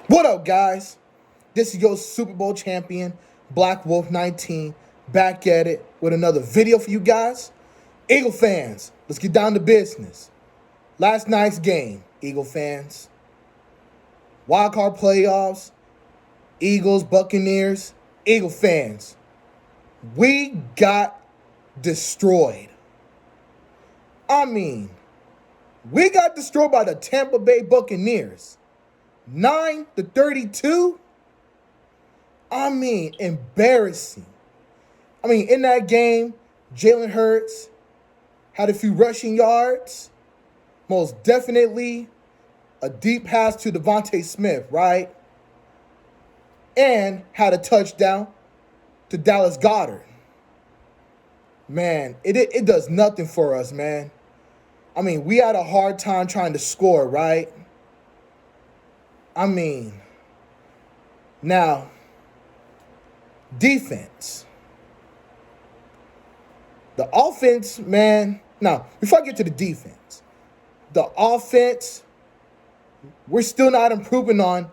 What up, guys? This is your Super Bowl champion, Black Wolf 19, back at it with another video for you guys. Eagle fans, let's get down to business. Last night's game, Eagle fans. Wildcard playoffs, Eagles, Buccaneers, Eagle fans. We got destroyed. We got destroyed by the Tampa Bay Buccaneers. 9-32. Embarrassing. In that game, Jalen Hurts had a few rushing yards. Most definitely a deep pass to Devontae Smith, right? And had a touchdown to Dallas Goedert. Man, it does nothing for us, man. We had a hard time trying to score, right? Now, defense. The offense, man. Now, before I get to the defense, the offense, we're still not improving on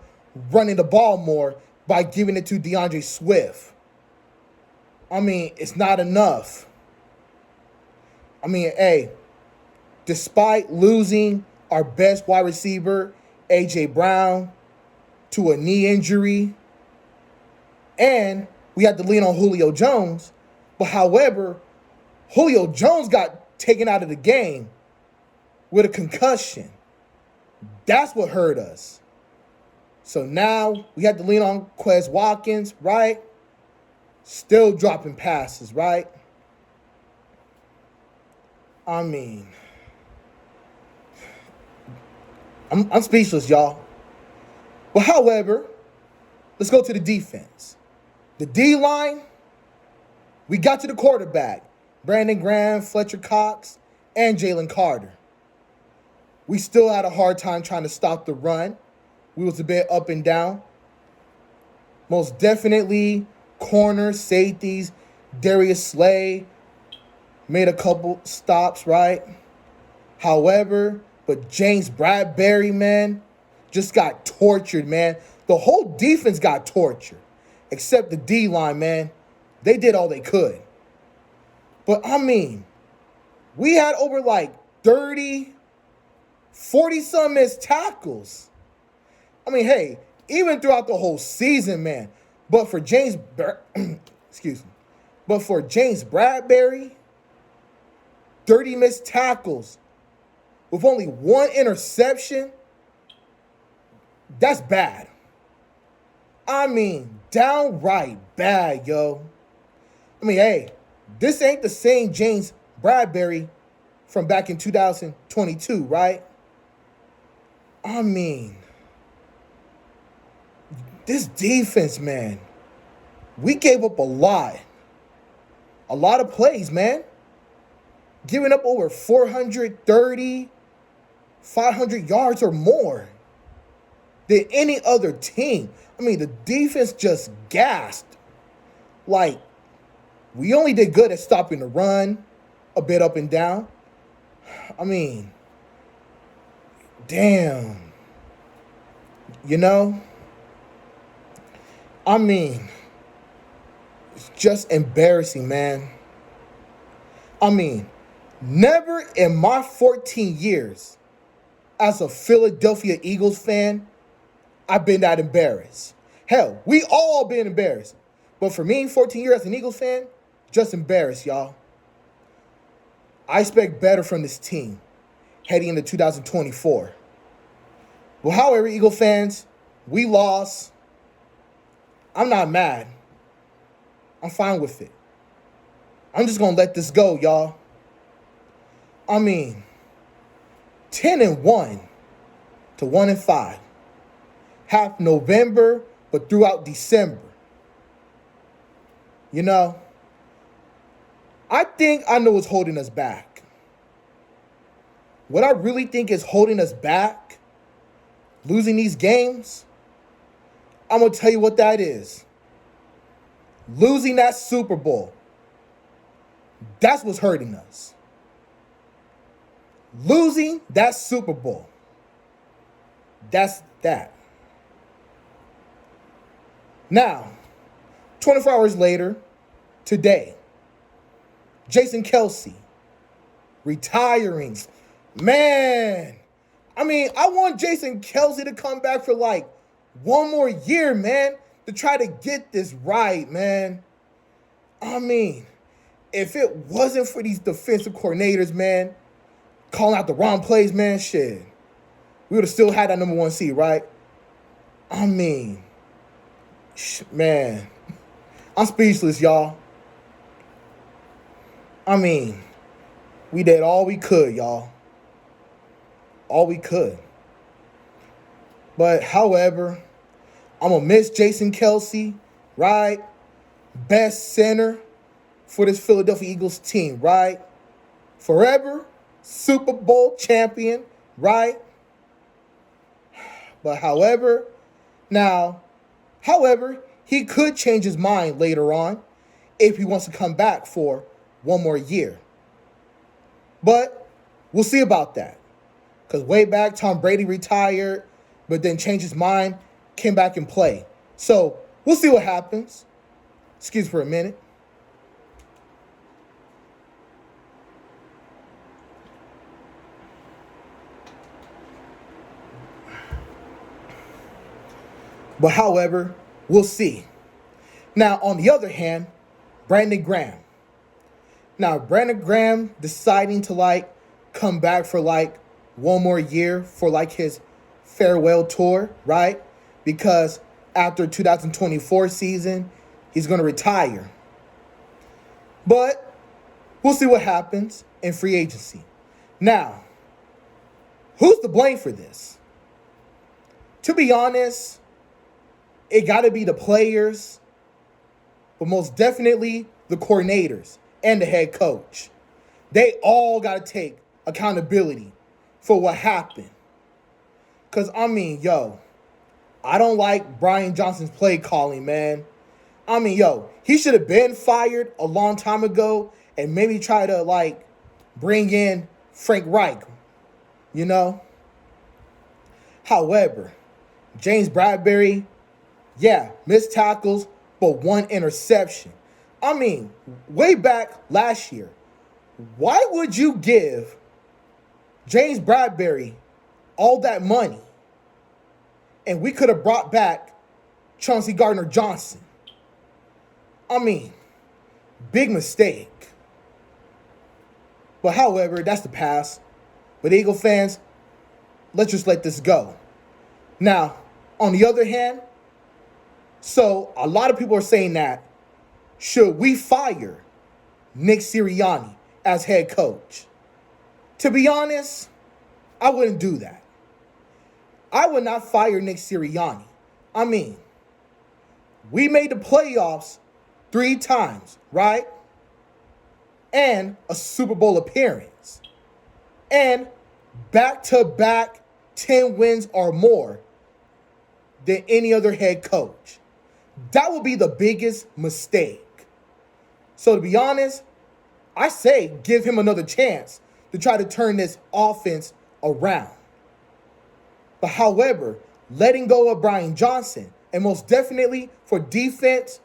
running the ball more by giving it to DeAndre Swift. It's not enough. Despite losing our best wide receiver, A.J. Brown, to a knee injury, and we had to lean on Julio Jones. But however, Julio Jones got taken out of the game with a concussion. That's what hurt us. So now we had to lean on Quez Watkins, right? Still dropping passes, right? I'm speechless, y'all. But however, let's go to the defense. The D-line, we got to the quarterback. Brandon Graham, Fletcher Cox, and Jalen Carter. We still had a hard time trying to stop the run. We was a bit up and down. Most definitely, corners, safeties, Darius Slay made a couple stops, right? However, but James Bradbury, man, just got tortured, man. The whole defense got tortured, except the D-line, man. They did all they could. But, we had over 30, 40-some missed tackles. Even throughout the whole season, man. But for James Bradbury, 30 missed tackles with only one interception, that's bad. Downright bad, yo. This ain't the same James Bradbury from back in 2022, right? This defense, man, we gave up a lot. A lot of plays, man. Giving up over 430, 500 yards or more than any other team. The defense just gassed. We only did good at stopping the run, a bit up and down. Damn. It's just embarrassing, man. Never in my 14 years as a Philadelphia Eagles fan, I've been that embarrassed. Hell, we all been embarrassed. But for me, 14 years as an Eagles fan, just embarrassed, y'all. I expect better from this team heading into 2024. Well, however, Eagle fans, we lost. I'm not mad. I'm fine with it. I'm just going to let this go, y'all. 10-1 to 1-5. Half November, but throughout December. I think I know what's holding us back. What I really think is holding us back, losing these games, I'm going to tell you what that is. Losing that Super Bowl. That's what's hurting us. Losing that Super Bowl. That's that. Now, 24 hours later, today, Jason Kelce retiring. Man, I mean, I want Jason Kelce to come back for like one more year, man, to try to get this right, man. I mean, if it wasn't for these defensive coordinators, man, calling out the wrong plays, man, shit, we would have still had that number one seed, right? I mean, man, I'm speechless, y'all. I mean, we did all we could, y'all. All we could. But, however, I'm going to miss Jason Kelce, right? Best center for this Philadelphia Eagles team, right? Forever Super Bowl champion, right? But, however, he could change his mind later on if he wants to come back for one more year. But we'll see about that. Because way back, Tom Brady retired, but then changed his mind, came back and played. So we'll see what happens. Excuse me for a minute. But however, we'll see. Now, on the other hand, Brandon Graham. Now, Brandon Graham deciding to come back for one more year for his farewell tour, right? Because after 2024 season, he's going to retire. But we'll see what happens in free agency. Now, who's to blame for this? To be honest, it got to be the players, but most definitely the coordinators and the head coach. They all got to take accountability for what happened. Because, I mean, I don't like Brian Johnson's play calling, man. I mean, he should have been fired a long time ago and maybe try to, bring in Frank Reich, However, James Bradbury, missed tackles, but one interception. I mean, way back last year, why would you give James Bradbury all that money and we could have brought back Chauncey Gardner-Johnson? I mean, big mistake. But however, that's the past. But Eagle fans, let's just let this go. Now, on the other hand, so a lot of people are saying that, should we fire Nick Sirianni as head coach? To be honest, I wouldn't do that. I would not fire Nick Sirianni. I mean, we made the playoffs 3 times, right? And a Super Bowl appearance. And back-to-back 10 wins or more than any other head coach. That would be the biggest mistake. So to be honest, I say give him another chance to try to turn this offense around. But however, letting go of Brian Johnson, and most definitely for defense,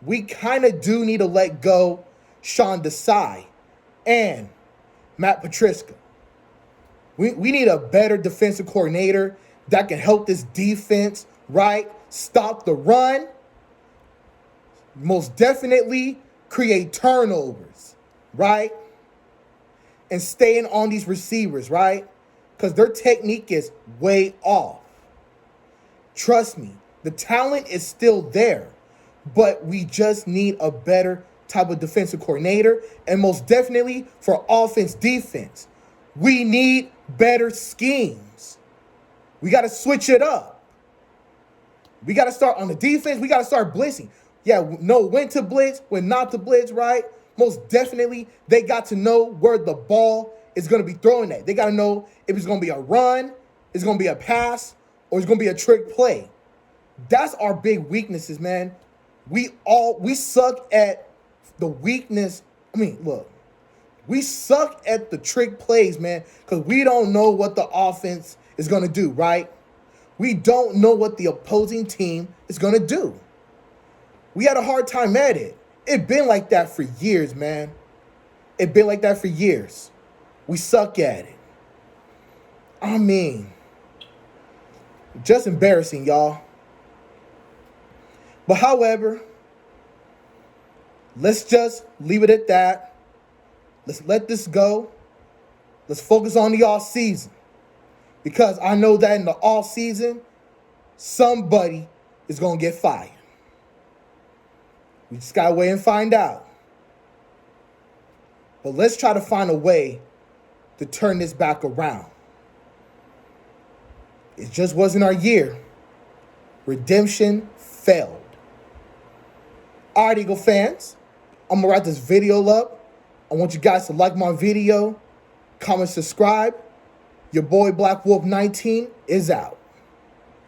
we kind of do need to let go Sean Desai and Matt Patricia. We need a better defensive coordinator that can help this defense, right? Stop the run. Most definitely create turnovers, right? And staying on these receivers, right? Because their technique is way off. Trust me, the talent is still there, but we just need a better type of defensive coordinator, and most definitely for offense, defense. We need better schemes. We got to switch it up. We got to start on the defense. We got to start blitzing. Know when to blitz, when not to blitz, right? Most definitely, they got to know where the ball is going to be thrown at. They got to know if it's going to be a run, it's going to be a pass, or it's going to be a trick play. That's our big weaknesses, man. We suck at the weakness. We suck at the trick plays, man, because we don't know what the offense is going to do, right? We don't know what the opposing team is going to do. We had a hard time at it. It been like that for years, man. It been like that for years. We suck at it. I mean, just embarrassing, y'all. But however, let's just leave it at that. Let's let this go. Let's focus on the off season. Because I know that in the off season, somebody is going to get fired. We just got to wait and find out. But let's try to find a way to turn this back around. It just wasn't our year. Redemption failed. All right, Eagle fans, I'm going to wrap this video up. I want you guys to like my video, comment, subscribe. Your boy Black Wolf 19 is out.